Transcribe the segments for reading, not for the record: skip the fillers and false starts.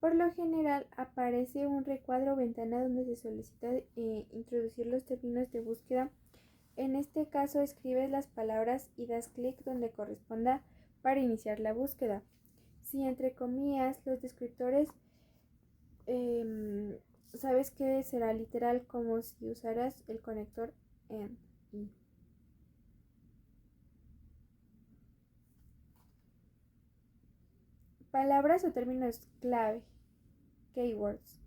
Por lo general aparece un recuadro o ventana donde se solicita introducir los términos de búsqueda. En este caso escribes las palabras y das clic donde corresponda para iniciar la búsqueda. Si entre comillas los descriptores sabes que será literal como si usaras el conector AND y. Palabras o términos clave, keywords.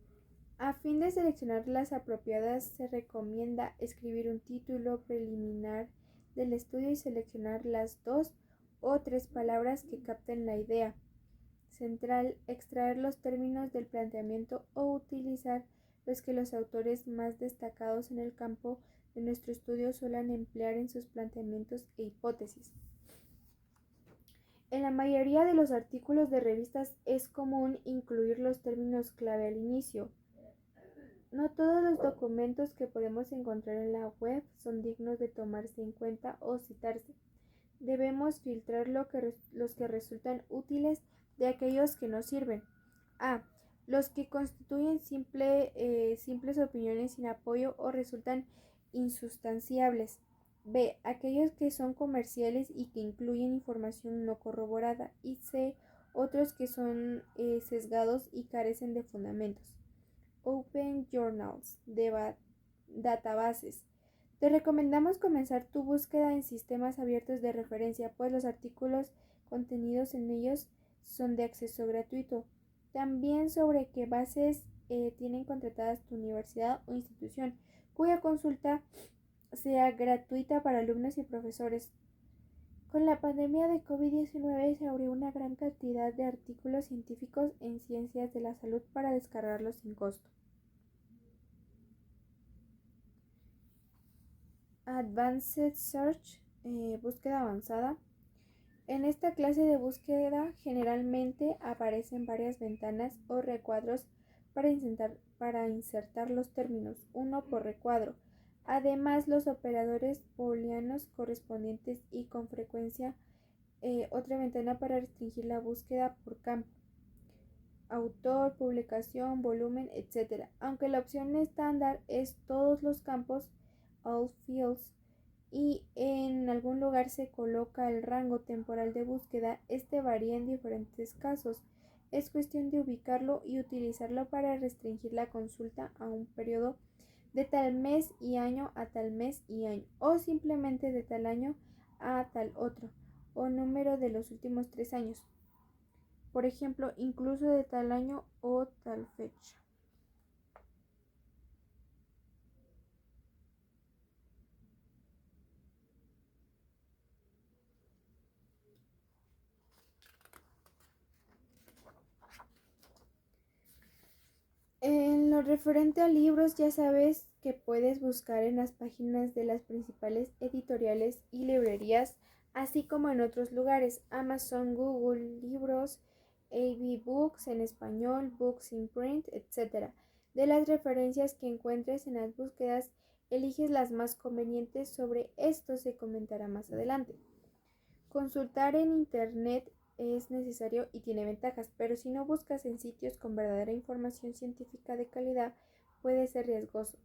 A fin de seleccionar las apropiadas, se recomienda escribir un título preliminar del estudio y seleccionar las 2 o 3 palabras que capten la idea central, extraer los términos del planteamiento o utilizar los que los autores más destacados en el campo de nuestro estudio suelen emplear en sus planteamientos e hipótesis. En la mayoría de los artículos de revistas es común incluir los términos clave al inicio. No todos los documentos que podemos encontrar en la web son dignos de tomarse en cuenta o citarse. Debemos filtrar los que resultan útiles de aquellos que no sirven. A. Los que constituyen simples opiniones sin apoyo o resultan insustanciables. B. Aquellos que son comerciales y que incluyen información no corroborada. Y C. Otros que son sesgados y carecen de fundamentos. Open Journals, databases. Te recomendamos comenzar tu búsqueda en sistemas abiertos de referencia, pues los artículos contenidos en ellos son de acceso gratuito. También sobre qué bases tienen contratadas tu universidad o institución, cuya consulta sea gratuita para alumnos y profesores. Con la pandemia de COVID-19 se abrió una gran cantidad de artículos científicos en ciencias de la salud para descargarlos sin costo. Advanced Search, búsqueda avanzada. En esta clase de búsqueda generalmente aparecen varias ventanas o recuadros para insertar los términos, uno por recuadro. Además, los operadores booleanos correspondientes y con frecuencia otra ventana para restringir la búsqueda por campo, autor, publicación, volumen, etc. Aunque la opción estándar es todos los campos, all fields, y en algún lugar se coloca el rango temporal de búsqueda, este varía en diferentes casos. Es cuestión de ubicarlo y utilizarlo para restringir la consulta a un periodo de tal mes y año a tal mes y año, o simplemente de tal año a tal otro, o número de los últimos 3 años. Por ejemplo, incluso de tal año o tal fecha. En lo referente a libros, ya sabes que puedes buscar en las páginas de las principales editoriales y librerías, así como en otros lugares, Amazon, Google, Libros, AB Books en español, Books in Print, etc. De las referencias que encuentres en las búsquedas, eliges las más convenientes. Sobre esto se comentará más adelante. Consultar en Internet es necesario y tiene ventajas, pero si no buscas en sitios con verdadera información científica de calidad, puede ser riesgoso.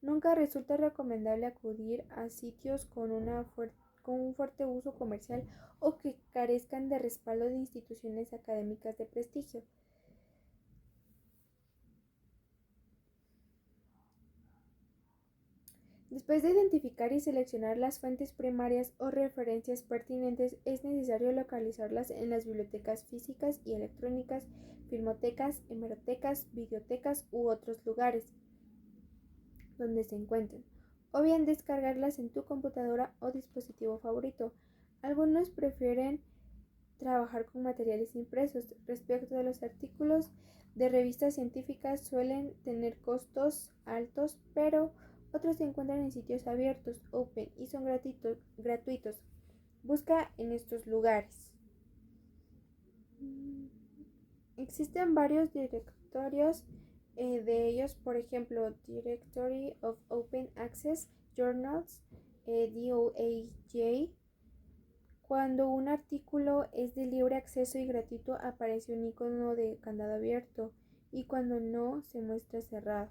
Nunca resulta recomendable acudir a sitios con un fuerte uso comercial o que carezcan de respaldo de instituciones académicas de prestigio. Después de identificar y seleccionar las fuentes primarias o referencias pertinentes, es necesario localizarlas en las bibliotecas físicas y electrónicas, filmotecas, hemerotecas, bibliotecas u otros lugares donde se encuentren, o bien descargarlas en tu computadora o dispositivo favorito. Algunos prefieren trabajar con materiales impresos. Respecto de los artículos de revistas científicas, suelen tener costos altos, pero otros se encuentran en sitios abiertos, open, y son gratuitos. Busca en estos lugares. Existen varios directorios de ellos, por ejemplo, Directory of Open Access Journals, DOAJ. Cuando un artículo es de libre acceso y gratuito, aparece un icono de candado abierto y cuando no se muestra cerrado.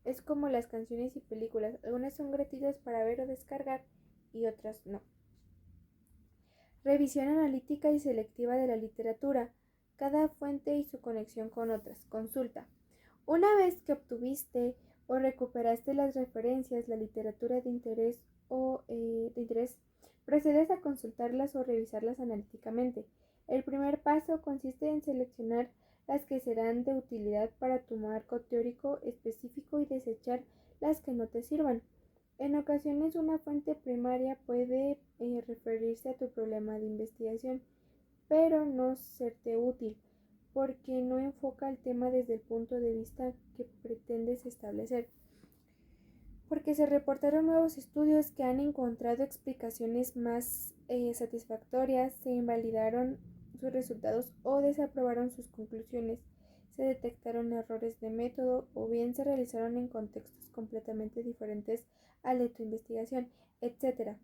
Es como las canciones y películas, algunas son gratuitas para ver o descargar y otras no. Revisión analítica y selectiva de la literatura, cada fuente y su conexión con otras. Consulta. Una vez que obtuviste o recuperaste las referencias, la literatura de interés procedes a consultarlas o revisarlas analíticamente. El primer paso consiste en seleccionar las que serán de utilidad para tu marco teórico específico y desechar las que no te sirvan. En ocasiones una fuente primaria puede referirse a tu problema de investigación, pero no serte útil, porque no enfoca el tema desde el punto de vista que pretendes establecer. Porque se reportaron nuevos estudios que han encontrado explicaciones más satisfactorias, se invalidaron sus resultados o desaprobaron sus conclusiones, se detectaron errores de método o bien se realizaron en contextos completamente diferentes al de tu investigación, etc.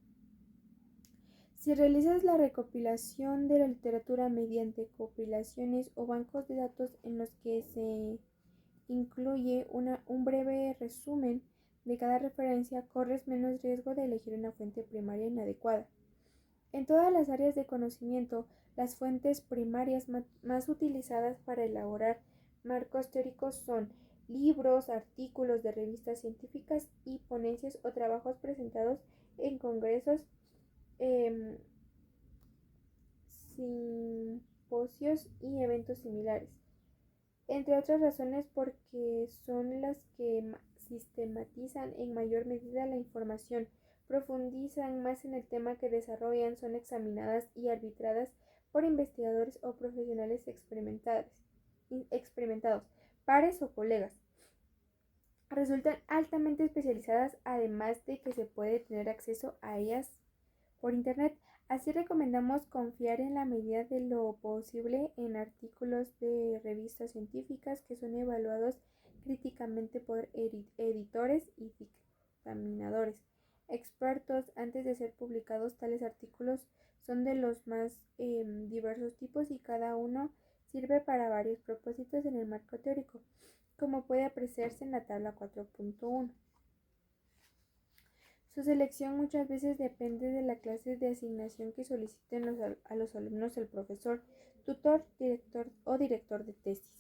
Si realizas la recopilación de la literatura mediante compilaciones o bancos de datos en los que se incluye un breve resumen de cada referencia, corres menos riesgo de elegir una fuente primaria inadecuada. En todas las áreas de conocimiento, las fuentes primarias más utilizadas para elaborar marcos teóricos son libros, artículos de revistas científicas y ponencias o trabajos presentados en congresos, simposios y eventos similares. Entre otras razones porque son las que sistematizan en mayor medida la información, profundizan más en el tema que desarrollan, son examinadas y arbitradas por investigadores o profesionales experimentados, pares o colegas. Resultan altamente especializadas, además de que se puede tener acceso a ellas por Internet. Así recomendamos confiar en la medida de lo posible en artículos de revistas científicas que son evaluados críticamente por editores y dictaminadores expertos antes de ser publicados. Tales artículos son de los más diversos tipos y cada uno sirve para varios propósitos en el marco teórico, como puede apreciarse en la tabla 4.1. Su selección muchas veces depende de la clase de asignación que soliciten a los alumnos el profesor, tutor, director o director de tesis.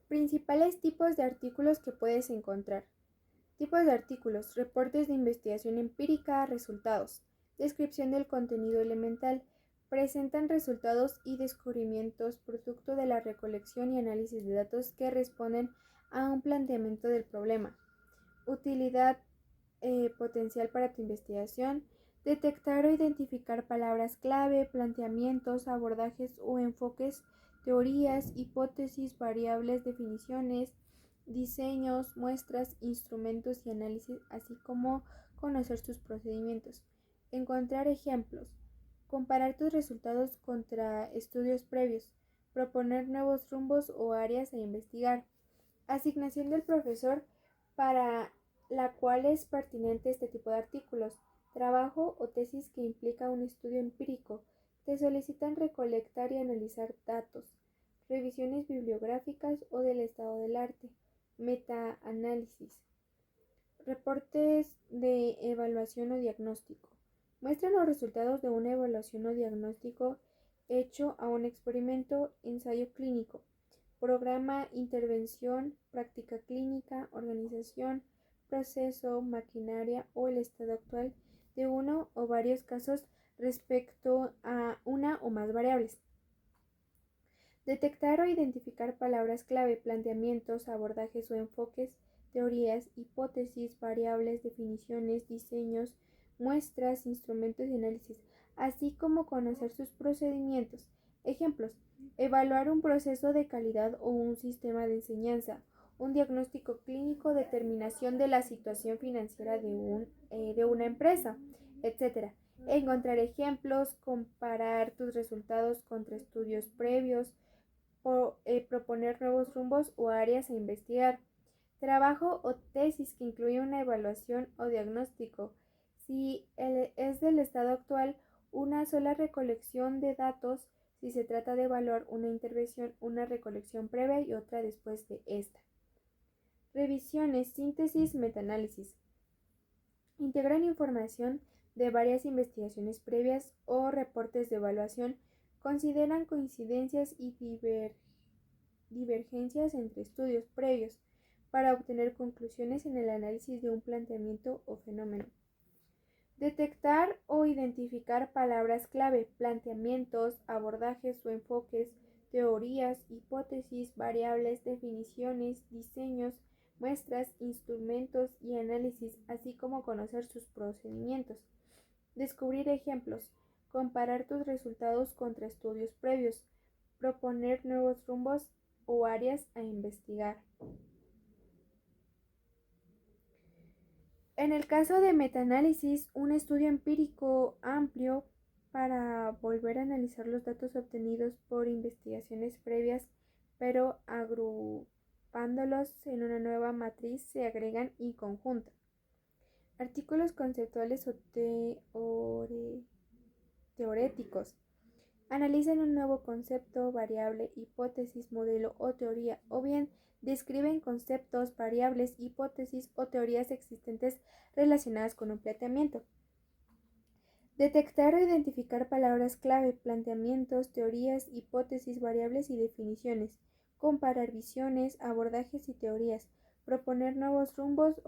Principales tipos de artículos que puedes encontrar. Tipos de artículos: reportes de investigación empírica, resultados, descripción del contenido elemental, presentan resultados y descubrimientos producto de la recolección y análisis de datos que responden a un planteamiento del problema, utilidad potencial para tu investigación, detectar o identificar palabras clave, planteamientos, abordajes o enfoques, teorías, hipótesis, variables, definiciones, diseños, muestras, instrumentos y análisis, así como conocer sus procedimientos. Encontrar ejemplos. Comparar tus resultados contra estudios previos. Proponer nuevos rumbos o áreas a investigar. Asignación del profesor para la cual es pertinente este tipo de artículos. Trabajo o tesis que implica un estudio empírico. Te solicitan recolectar y analizar datos. Revisiones bibliográficas o del estado del arte. Metaanálisis. Reportes de evaluación o diagnóstico. Muestran los resultados de una evaluación o diagnóstico hecho a un experimento, ensayo clínico, programa, intervención, práctica clínica, organización, proceso, maquinaria o el estado actual de uno o varios casos respecto a una o más variables. Detectar o identificar palabras clave, planteamientos, abordajes o enfoques, teorías, hipótesis, variables, definiciones, diseños, muestras, instrumentos y análisis, así como conocer sus procedimientos. Ejemplos: evaluar un proceso de calidad o un sistema de enseñanza, un diagnóstico clínico, determinación de la situación financiera de una empresa, etc. Encontrar ejemplos, comparar tus resultados contra estudios previos, proponer nuevos rumbos o áreas a investigar. Trabajo o tesis que incluye una evaluación o diagnóstico. Si es del estado actual, una sola recolección de datos si se trata de evaluar una intervención, una recolección previa y otra después de esta. Revisiones, síntesis, metaanálisis. Integran información de varias investigaciones previas o reportes de evaluación, consideran coincidencias y divergencias entre estudios previos para obtener conclusiones en el análisis de un planteamiento o fenómeno. Detectar o identificar palabras clave, planteamientos, abordajes o enfoques, teorías, hipótesis, variables, definiciones, diseños, muestras, instrumentos y análisis, así como conocer sus procedimientos. Descubrir ejemplos, comparar tus resultados contra estudios previos, proponer nuevos rumbos o áreas a investigar. En el caso de metaanálisis, un estudio empírico amplio para volver a analizar los datos obtenidos por investigaciones previas, pero agrupándolos en una nueva matriz se agregan y conjuntan. Artículos conceptuales o teoréticos. Analizan un nuevo concepto, variable, hipótesis, modelo o teoría, o bien describen conceptos, variables, hipótesis o teorías existentes relacionadas con un planteamiento. Detectar o identificar palabras clave, planteamientos, teorías, hipótesis, variables y definiciones. Comparar visiones, abordajes y teorías. Proponer nuevos rumbos